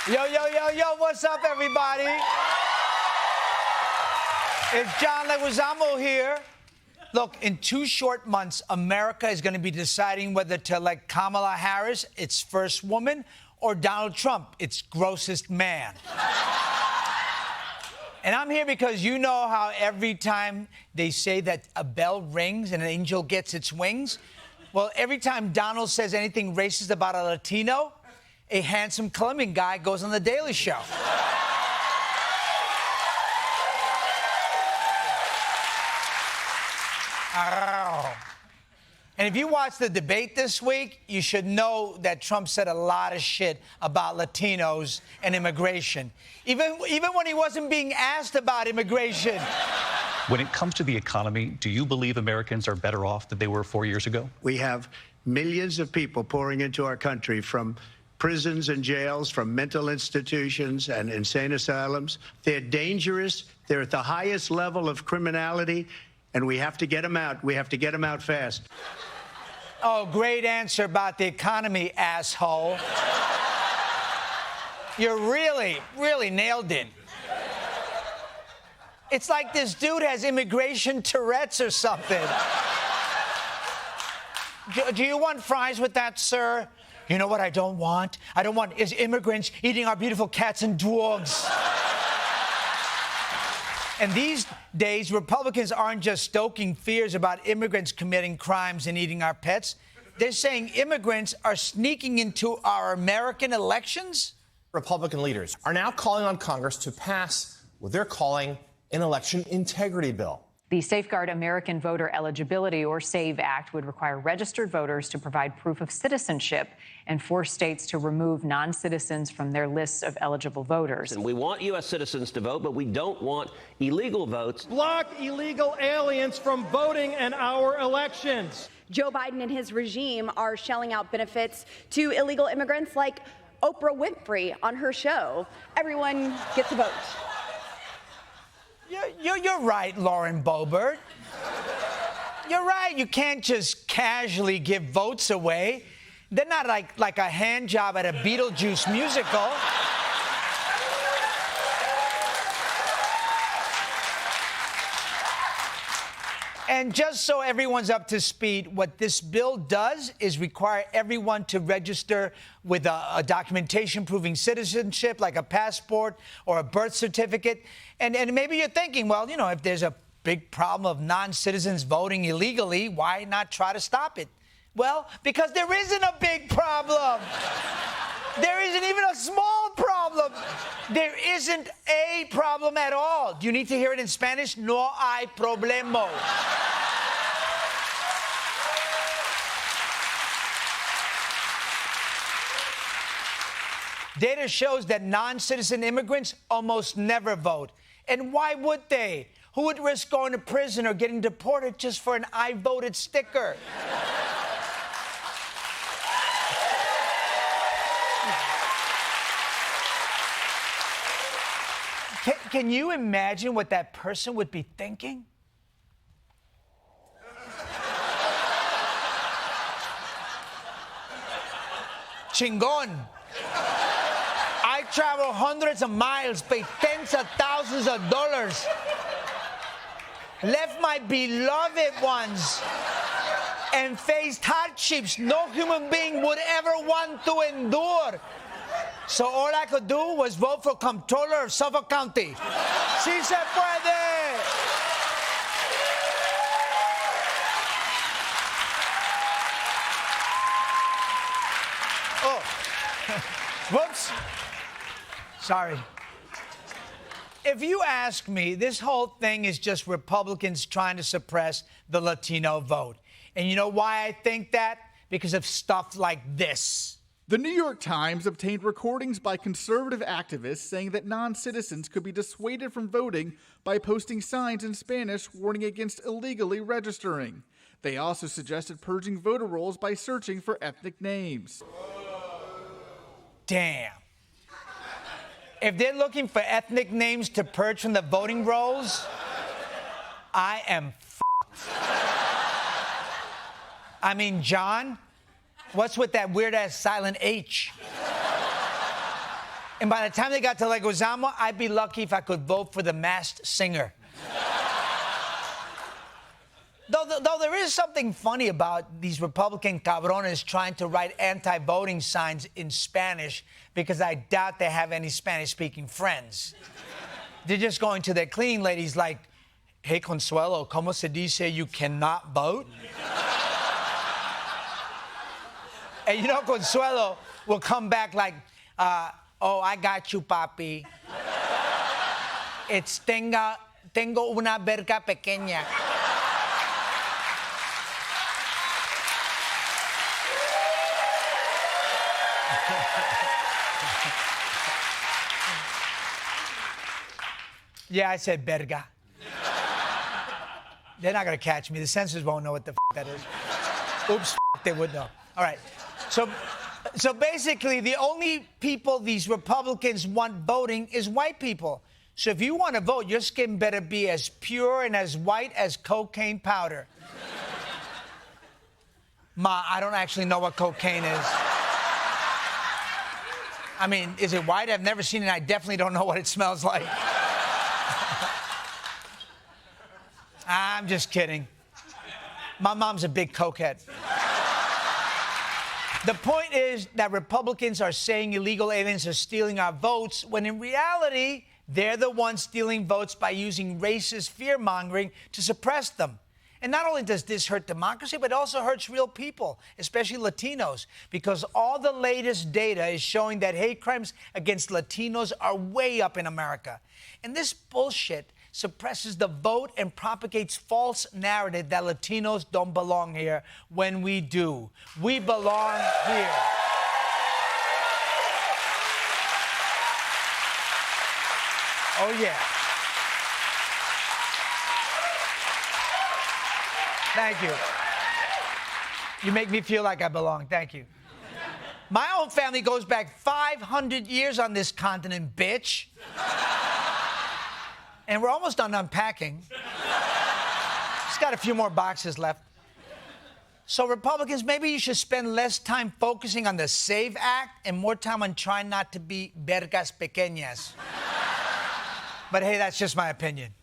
Yo, what's up, everybody? It's John Leguizamo here. Look, in 2 short months, America is going to be deciding whether to elect Kamala Harris, its first woman, or Donald Trump, its grossest man. And I'm here because you know how every time they say that a bell rings and an angel gets its wings? Well, every time Donald says anything racist about a Latino, a handsome Colombian guy goes on The Daily Show. And if you watched the debate this week, you should know that Trump said a lot of shit about Latinos and immigration, even when he wasn't being asked about immigration. When it comes to the economy, do you believe Americans are better off than they were 4 years ago? We have millions of people pouring into our country from prisons and jails, from mental institutions and insane asylums. They're dangerous. They're at the highest level of criminality, and we have to get them out. We have to get them out fast. Oh, great answer about the economy, asshole. You really nailed it. It's like this dude has immigration Tourette's or something. Do you want fries with that, sir? You know what I don't want? I don't want is immigrants eating our beautiful cats and dogs. And these days, Republicans aren't just stoking fears about immigrants committing crimes and eating our pets. They're saying immigrants are sneaking into our American elections? Republican leaders are now calling on Congress to pass what they're calling an election integrity bill. The Safeguard American Voter Eligibility, or SAVE Act, would require registered voters to provide proof of citizenship and force states to remove non-citizens from their lists of eligible voters. And we want U.S. citizens to vote, but we don't want illegal votes. Block illegal aliens from voting in our elections. Joe Biden and his regime are shelling out benefits to illegal immigrants like Oprah Winfrey on her show. Everyone gets a vote. You're right, Lauren Boebert. You're right. You can't just casually give votes away. They're not like a hand job at a Beetlejuice musical. And just so everyone's up to speed, what this bill does is require everyone to register with a documentation proving citizenship, like a passport or a birth certificate. And maybe you're thinking, well, you know, if there's a big problem of non-citizens voting illegally, why not try to stop it? Well, because there isn't a big problem. There isn't even a small problem. There isn't a problem at all. Do you need to hear it in Spanish? No hay problema. Data shows that non-citizen immigrants almost never vote. And why would they? Who would risk going to prison or getting deported just for an I voted sticker? Can you imagine what that person would be thinking? Chingon. I travel hundreds of miles, pay tens of thousands of dollars, left my beloved ones, and faced hardships no human being would ever want to endure. So all I could do was vote for comptroller of Suffolk County. ¡Sí se puede! Oh, whoops. Sorry. If you ask me, this whole thing is just Republicans trying to suppress the Latino vote. And you know why I think that? Because of stuff like this. The New York Times obtained recordings by conservative activists saying that non-citizens could be dissuaded from voting by posting signs in Spanish warning against illegally registering. They also suggested purging voter rolls by searching for ethnic names. Damn. If they're looking for ethnic names to purge from the voting rolls, I am f***ed. I mean, John, what's with that weird-ass silent H? And by the time they got to Leguizamo, I'd be lucky if I could vote for the Masked Singer. Though there is something funny about these Republican cabrones trying to write anti-voting signs in Spanish, because I doubt they have any Spanish-speaking friends. They're just going to their cleaning ladies like, hey, Consuelo, ¿cómo se dice you cannot vote? And you know, Consuelo will come back like, oh, I got you, papi. It's tengo una verga pequeña. Yeah, I said verga. They're not going to catch me. The censors won't know what the that is. Oops, they would know. All right. So basically, the only people these Republicans want voting is white people. So if you want to vote, your skin better be as pure and as white as cocaine powder. Ma, I don't actually know what cocaine is. I mean, is it white? I've never seen it. I definitely don't know what it smells like. I'm just kidding. My mom's a big cokehead. The point is that Republicans are saying illegal aliens are stealing our votes, when in reality, they're the ones stealing votes by using racist fear-mongering to suppress them. And not only does this hurt democracy, but it also hurts real people, especially Latinos, because all the latest data is showing that hate crimes against Latinos are way up in America. And this bullshit suppresses the vote and propagates false narrative that Latinos don't belong here, when we do. We belong here. Oh, yeah. Thank you. You make me feel like I belong. Thank you. My own family goes back 500 years on this continent, bitch. And we're almost done unpacking. Just got a few more boxes left. So Republicans, maybe you should spend less time focusing on the SAVE Act and more time on trying not to be vergas pequeñas. But hey, that's just my opinion.